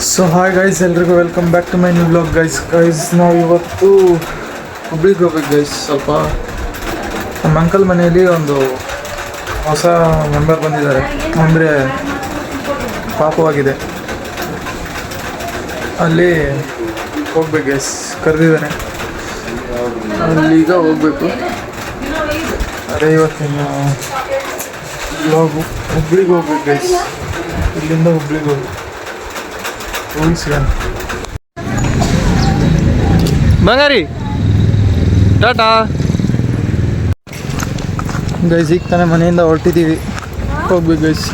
So hi guys, ಎಲ್ರಿಗೂ welcome back to my new blog guys ನಾವು ಇವತ್ತು ಹುಬ್ಳಿಗೆ ಹೋಗ್ಬೇಕು ಗೈಸ್. ಸ್ವಲ್ಪ ನಮ್ಮ ಅಂಕಲ್ ಮನೆಯಲ್ಲಿ ಒಂದು ಹೊಸ ಮೆಂಬರ್ ಬಂದಿದ್ದಾರೆ, ಅಂದರೆ ಪಾಪವಾಗಿದೆ. ಅಲ್ಲಿ ಹೋಗ್ಬೇಕು ಗೈಸ್, ಕರೆದಿದ್ದಾನೆ. ಅಲ್ಲಿಗ ಹೋಗಬೇಕು. ಅದೇ ಇವತ್ತಿನ ಬ್ಲಾಗು. ಹುಬ್ಳಿಗೆ ಹೋಗ್ಬೇಕು ಗೈಸ್, ಇಲ್ಲಿಂದ ಹುಬ್ಳಿಗೆ ಹೋಗ್ಬೇಕು. ಬಂಗಾರಿ ಟಾಟಾ ಗೈಸ್. ಈಗ ತಾನೇ ಮನೆಯಿಂದ ಹೊರಟಿದ್ದೀವಿ, ಹೋಗ್ಬೇಕು ಗೈಸ್.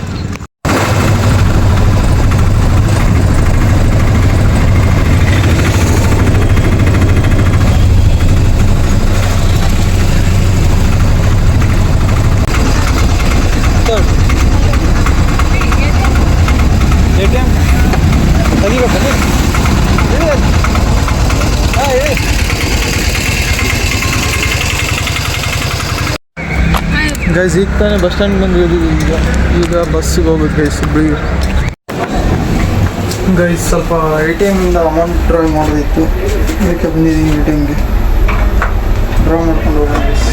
ಗೈಸ್ ಈಗ ತಾನೇ ಬಸ್ ಸ್ಟ್ಯಾಂಡ್ ಬಂದಿದ್ದೀವಿ. ಈಗ ಬಸ್ಸಿಗೆ ಹೋಗ್ಬೇಕು ಗೈಸ್ ಹುಬ್ಳಿಗೆ. ಗೈಸ್ ಸ್ವಲ್ಪ ATMಯಿಂದ ಅಮೌಂಟ್ ಡ್ರಾ ಮಾಡೋದಿತ್ತು, ಅದಕ್ಕೆ ಬಂದಿದ್ದೀನಿ. ATMಗೆ ಡ್ರಾ ಮಾಡ್ಕೊಂಡು ಹೋಗೋಣ ಗೈಸ್.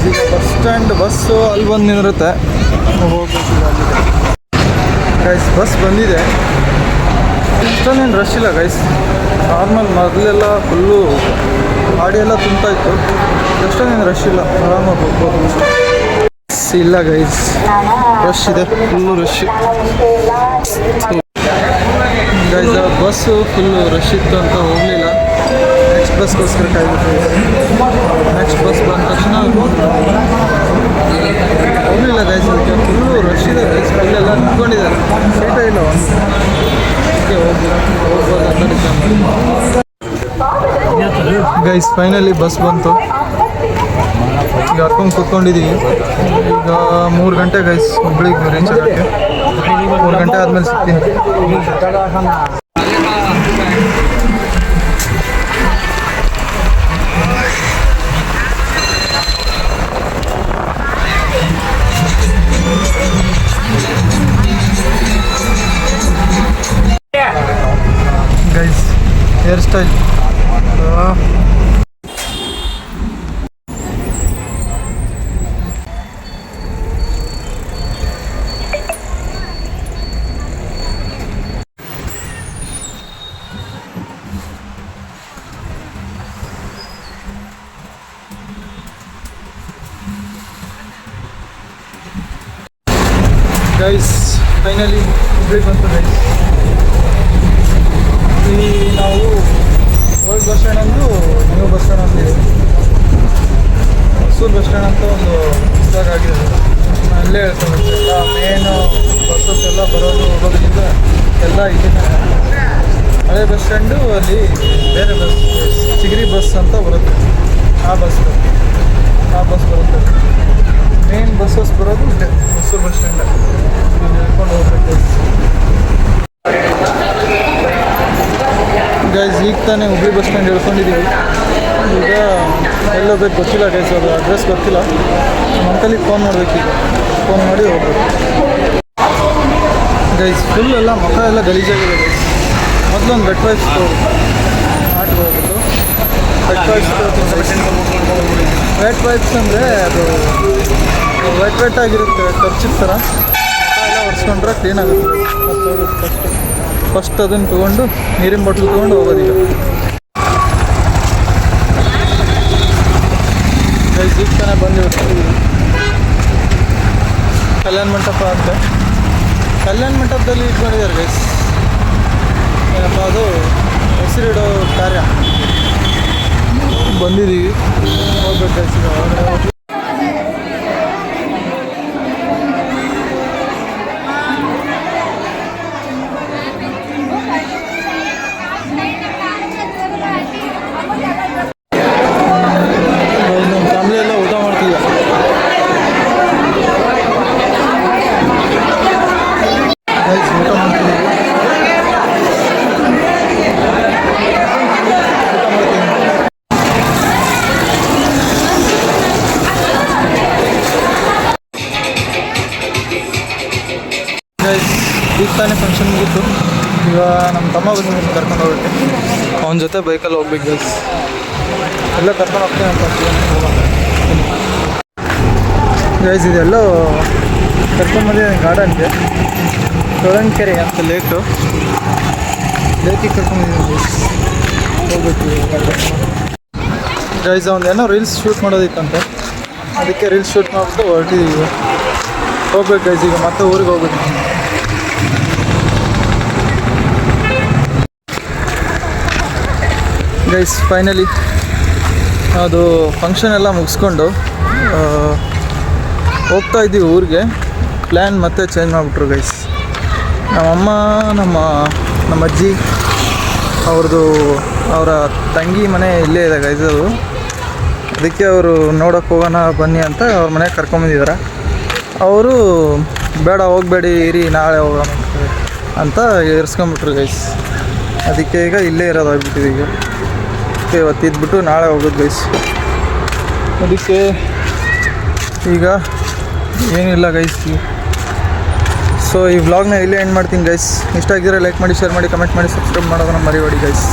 ಈಗ ಬಸ್ ಸ್ಟ್ಯಾಂಡ್ ಬಸ್ಸು ಅಲ್ಲಿ ಬಂದು ನಿಂದಿರುತ್ತೆ, ಹೋಗ್ಬೇಕು ಅಲ್ಲಿಗೆ. ಗೈಸ್ ಬಸ್ ಬಂದಿದೆ. ಇಷ್ಟೊಂದೇನು ರಶ್ ಇಲ್ಲ ಗೈಸ್. ನಾರ್ಮಲ್ ಮೊದಲೆಲ್ಲ ಫುಲ್ಲು ಗಾಡಿ ಎಲ್ಲ ತುಂಬ್ತಾ ಇತ್ತು, ಎಷ್ಟೊಂದೇನು ರಶ್ ಇಲ್ಲ, ಆರಾಮಾಗಿ ಹೋಗ್ಬೋದು. ಇಲ್ಲ ಗೈಸ್, ರಶ್ ಇದೆ, full rush guys. Bus full rush ಇತ್ತು ಅಂತ ಹೋಗಲಿಲ್ಲ. ನೆಕ್ಸ್ಟ್ ಬಸ್ಗೋಸ್ಕರ ಕಾಯ್ಬೇಕು. ನೆಕ್ಸ್ಟ್ ಬಸ್ ಬಂದ ತಕ್ಷಣ ಹೋಗಲಿಲ್ಲ ಗೈಸ್. ಅದಕ್ಕೆ ಫುಲ್ಲು ರಶ್ ಇದೆ ಗೈಸ್. ಇಲ್ಲೆಲ್ಲ ನಿಂತ್ಕೊಂಡಿದ್ದಾರೆ, ಸೀಟೇ ಇಲ್ಲ ಒಂದು. ಅದಕ್ಕೆ ಹೋಗ್ಬೋದು ಅಂತ ಗೈಸ್. ಫೈನಲಿ ಬಸ್ ಬಂತು. ಈಗ ಹರ್ಕೊಂಡು ಕೂತ್ಕೊಂಡಿದ್ದೀವಿ. ಈಗ 3 ಗಂಟೆ ಗೈಸ್ ಹುಬ್ಳಿಗೆ ರೀಚ್ ಆಗೋಕ್ಕೆ. 3 ಗಂಟೆ ಆದಮೇಲೆ ಸಿಗ್ತೀನಿ. Guys hair style guys. Finally ಹುಬ್ಳಿಗೆ ಬಂತು ಗೈಸ್. ಇಲ್ಲಿ ನಾವು ಓಲ್ಡ್ ಬಸ್ ಸ್ಟ್ಯಾಂಡ್ ಒಂದು ನ್ಯೂ ಬಸ್ ಸ್ಟ್ಯಾಂಡ್ ಅಂತ ಇದೆ. ಹೊಸೂರು ಬಸ್ ಸ್ಟ್ಯಾಂಡ್ ಅಂತ ಒಂದು ಹೊಸದಾಗಿ ಆಗಿದೆ. ನಾನು ಅಲ್ಲೇ ಹೇಳ್ತೇನೆ, ಎಲ್ಲ ಮೇನು ಬಸ್ಸಸ್ ಎಲ್ಲ ಬರೋದು ಹೋಗೋದ್ರಿಂದ ಎಲ್ಲ ಇಲ್ಲಿನ ಹಳೆ ಬಸ್ ಸ್ಟ್ಯಾಂಡು. ಅಲ್ಲಿ ಬೇರೆ ಬಸ್, ಚಿಗರಿ ಬಸ್ ಅಂತ ಬರುತ್ತೆ, ಆ ಬಸ್ ಬರುತ್ತೆ. ಮೇನ್ ಬಸ್ಸಸ್ ಬರೋದು ಇದೆ ಹೊಸೂರು ಬಸ್ ಸ್ಟ್ಯಾಂಡ್. ಹೇಳ್ಕೊಂಡು ಹೋಗ್ಬೇಕು ಗೈಸ್. ಈಗ ತಾನೇ ಹುಬ್ಳಿ ಬಸ್ ಸ್ಟ್ಯಾಂಡ್ ಹೇಳ್ಕೊಂಡಿದ್ದೀವಿ. ಈಗ ಎಲ್ಲೋಗ್ಬೇಕು ಗೊತ್ತಿಲ್ಲ ಗೈಸ್, ಅದು ಅಡ್ರೆಸ್ ಗೊತ್ತಿಲ್ಲ. ನಮ್ಮ ಅಂಕಲಿಗೆ ಫೋನ್ ಮಾಡಬೇಕು. ಈಗ ಫೋನ್ ಮಾಡಿ ಹೋಗ್ಬೇಕು ಗೈಸ್. ಫುಲ್ ಎಲ್ಲ ಮುಖ ಎಲ್ಲ ಗಲೀಜಾಗಿದೆ ಗೈಸ್. ಮೊದಲೊಂದು ವೆಟ್ ವೈಪ್ಸ್ ಆಟಕ್ಕೆ ಹೋಗ್ಬೇಕು. ವೆಟ್ ವೈಪ್ಸ್ ಅಂದರೆ ಅದು ವೆಟ್ ಆಗಿರುತ್ತೆ, ಖರ್ಚಿದ ಥರ. ಎಲ್ಲ ಒರೆಸ್ಕೊಂಡ್ರೆ ಕ್ಲೀನ್ ಆಗುತ್ತೆ. ಫಸ್ಟ್ ಅದನ್ನು ತೊಗೊಂಡು ನೀರಿನ ಬಾಟ್ಲ್ ತೊಗೊಂಡು ಹೋಗೋದೀಗ ಗೈಸ್. ಈಗ ತಾನೇ ಬಂದಿರ್ತೀವಿ ಕಲ್ಯಾಣ ಮಂಟಪ ಅಂತ. ಕಲ್ಯಾಣ ಮಂಟಪದಲ್ಲಿ ಇಟ್ಕೊಂಡಿದ್ದಾರೆ ಗೈಸ್. ಏನಪ್ಪ ಅದು ಹೆಸರಿಡೋ ಕಾರ್ಯ. ಬಂದಿದ್ದೀವಿ, ಹೋಗ್ಬೇಕು ಗೈಸ್. ಈಗ ಊಟ ಮಾಡ್ತೀವಿ. ಈಗ ತಾನೇ ಫಂಕ್ಷನ್ ಮುಗೀತು. ಈಗ ನಮ್ಮ ತಮ್ಮ ಬಂದು ಕರ್ಕೊಂಡು ಹೋಗ್ಬಿಟ್ಟೆ, ಅವನ ಜೊತೆ ಬೈಕಲ್ಲಿ ಹೋಗ್ಬೇಕು ಗೈಸ್. ಎಲ್ಲ ಕರ್ಕೊಂಡು ಹೋಗ್ತೇನೆ ಅಂತ ಗೈಸ್. ಇದೆಲ್ಲೋ ಕರ್ಕೊಂಡ್ಬಂದಿದ್ದೀನಿ ಗಾರ್ಡನ್ಗೆ, ತೊಳಂಕೆರೆ ಅಂತ ಲೇಕಿಗೆ ಕರ್ಕೊಂಡ್ಬಂದಿದ್ದೀನಿ ಗೈಸ್. ಹೋಗ್ಬೇಕು ಗೈಸ್. ಒಂದೇನೋ ರೀಲ್ಸ್ ಶೂಟ್ ಮಾಡೋದಿತ್ತಂತೆ, ಅದಕ್ಕೆ ರೀಲ್ಸ್ ಶೂಟ್ ಮಾಡಿಬಿಟ್ಟು ಹೊರಟಿದ್ದೀವಿ. ಹೋಗ್ಬೇಕು ಗೈಸ್, ಈಗ ಮತ್ತೆ ಊರಿಗೆ ಹೋಗ್ಬೇಕು. ಗೈಸ್ ಫೈನಲಿ ಅದು ಫಂಕ್ಷನ್ ಎಲ್ಲ ಮುಗಿಸ್ಕೊಂಡು ಹೋಗ್ತಾ ಇದ್ದೀವಿ ಊರಿಗೆ. ಪ್ಲ್ಯಾನ್ ಮತ್ತೆ ಚೇಂಜ್ ಮಾಡಿಬಿಟ್ರು ಗೈಸ್. ನಮ್ಮಮ್ಮ ನಮ್ಮ ಅಜ್ಜಿ ಅವ್ರದ್ದು ಅವರ ತಂಗಿ ಮನೆ ಇಲ್ಲೇ ಇದೆ ಗೈಸ್. ಅದು ಅದಕ್ಕೆ ಅವರು ನೋಡೋಕ್ಕೆ ಹೋಗೋಣ ಬನ್ನಿ ಅಂತ ಅವ್ರ ಮನೆಗೆ ಕರ್ಕೊಂಬಂದಿದ್ದಾರೆ. ಅವರು ಬೇಡ ಹೋಗಬೇಡಿ ಇರಿ ನಾಳೆ ಹೋಗೋಣ ಅಂತ ಇರಿಸ್ಕೊಂಬಿಟ್ರು ಗೈಸ್. ಅದಕ್ಕೆ ಈಗ ಇಲ್ಲೇ ಇರೋದಾಗ್ಬಿಟ್ಟಿದೆ. ಈಗ ಇವತ್ತು ಇದ್ಬಿಟ್ಟು ನಾಳೆ ಹೋಗೋದು ಗೈಸ್. ಅದಕ್ಕೆ ಈಗ ಏನಿಲ್ಲ ಗೈಸ್. ಸೊ ಈ ವ್ಲಾಗ್ನ ಇಲ್ಲೇ ಎಂಡ್ ಮಾಡ್ತೀನಿ ಗೈಸ್. ಇಷ್ಟ ಆಗಿದ್ರೆ ಲೈಕ್ ಮಾಡಿ, ಶೇರ್ ಮಾಡಿ, ಕಮೆಂಟ್ ಮಾಡಿ, ಸಬ್ಸ್ಕ್ರೈಬ್ ಮಾಡೋದನ್ನ ಮರಿಬೇಡಿ ಗೈಸ್.